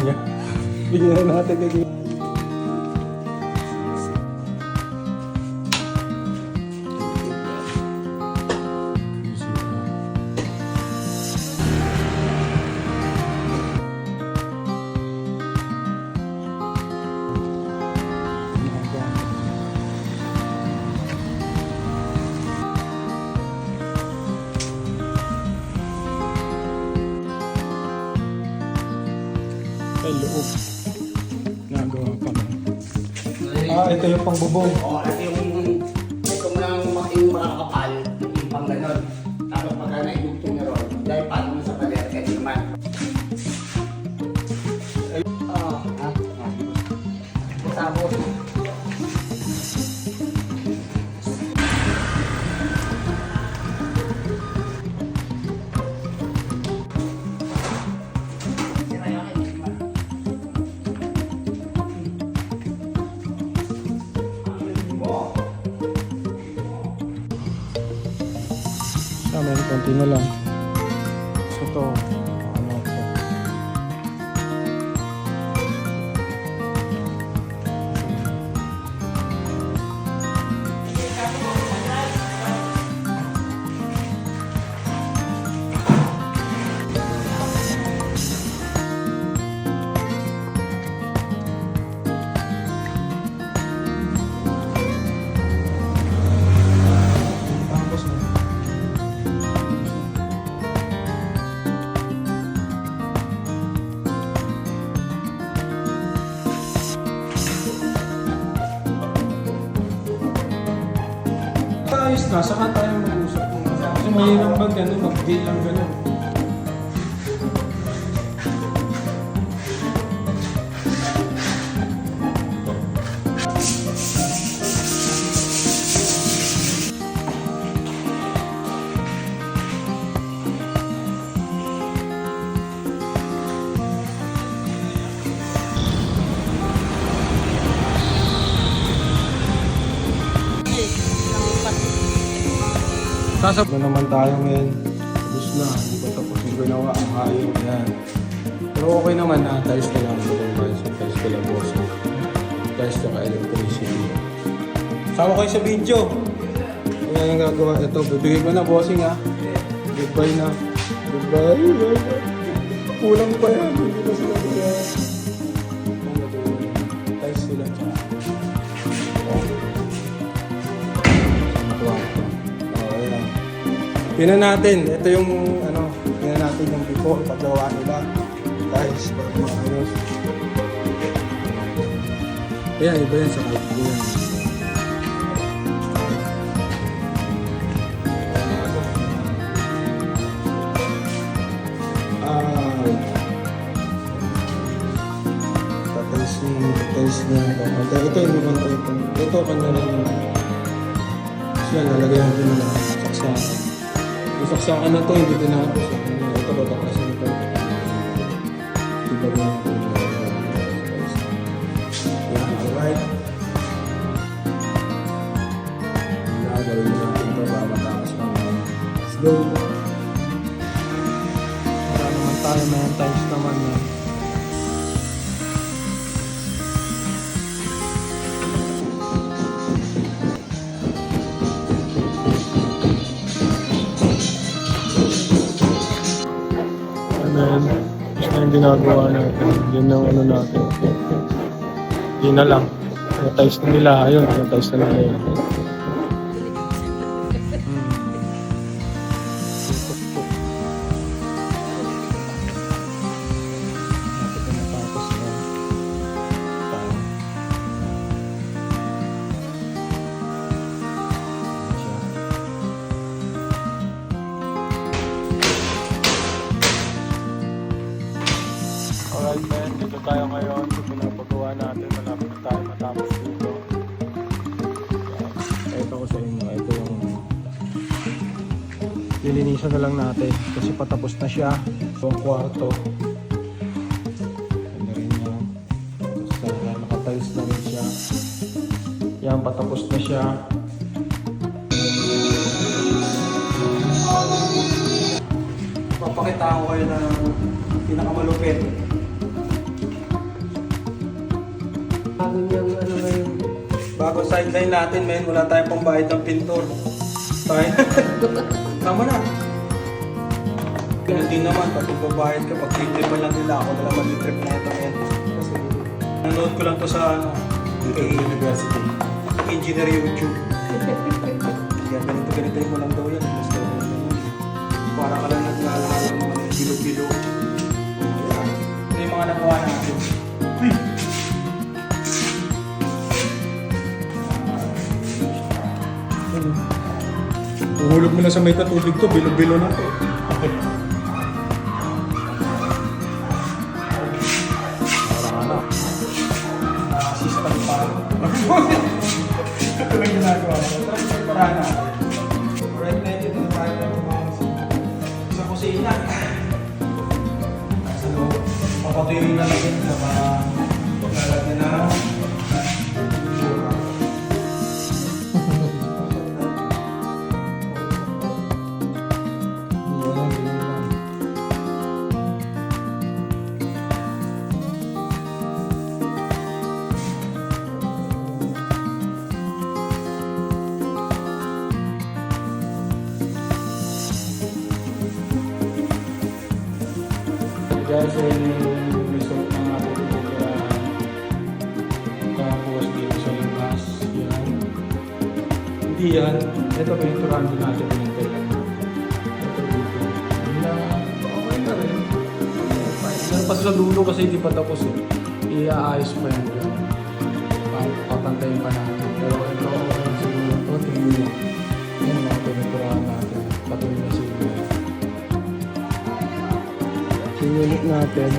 niya. Bigyan na natin kay ay loob. Nagawa pa na. Ito yung pangbubong. Oo, ito mo lang yung makakapal, yung pang ganon. Tapos pagka naibugtong na ron, dahil paano mo sa pader, kahit naman. Oo, ha? Tapos, meron konti na lang. So ito, ano ito. Ayos na, saka tayo mag-usap. Kasi mahirap ba gano'n, mag-deal lang gano'n. Sasab na naman tayo ngayon. Tapos na, hindi pa tapos yung ginawa ang hayo. Yan. Pero okay naman na, tiles na lang. Tiles ko lang boss. Tiles na ka-electricity. Sama kayo sa video. Kaya yung gagawa. Ito, bibigay ko na bossing ha. Goodbye na. Goodbye. Kulang pa yan. Hindi ko sila kaya. Tiles sila. Tingnan natin, ito yung ano, tingnan natin yung before paggawa nila. Guys, para maayos. Ayan, iba yan sa kahit yan. Tapos niya. Ito yung ibang ito. Ito kanya lang yun. Siya, lalagyan natin na saksakan. Yung saksakan na to, hindi tinapos. Ito ba bakasan ito? Diba ba ito? Alright. Gagawin natin ito para matapos pa naman. Let's go! Para naman tayo may times naman na. Yung ginagawa natin, yun ang ano natin. Yun na lang. Tiles na nila, ayun, tiles na nila yun. Alright man, dito tayo ngayon sa pinapagawa natin. Malapit tayo matapos dito. Ito ko sa inyo, ito yung lilinisan na lang natin kasi patapos na siya. So ang kwarto ano rin yan. Tapos nakatiles na rin siya. Yan, patapos na siya. Papakita ko kayo ng pinakamalupit. Bago niyang ano ngayon. Bago sideline natin, men, wala tayong pambayad ng pintor. Tayo. Tama na. Ganun din naman, pag magbabayad ka, pag trip lang nila, ako na lang mag-trip na ito ngayon. Kasi nanonood ko lang to sa YouTube University. Engineer YouTube. Kaya ganito mo lang daw yan. Mas daw yan. Para ka lang naglalala ng mga bilo-bilo. Ito yung mga nagawa natin. Uhulog mo na sa may tatubig to, bilo-bilo na to. Parang ano? Assistant pa. Ito lang ginagawa ko. Tapos may paraan na. Alright, medyo na tayo ng mga sa kusina. Sa loob, papatuloy na lang yun sa mga lalagyan na guys, yung result ng ating pinitirahan. Tapos dito sa labas, yan. Hindi yan. Ito pinitirahan din natin pinintay lang. Ito dito. Okay na rin. Yan pa sa dulo kasi hindi pa tapos eh. Iaayos pa yan dyan. Papantayin pa natin. Pero ito okay siguro. Ito tingin nyo. Yan mga pinitirahan natin. Patuloy na siguro. Yung unit natin.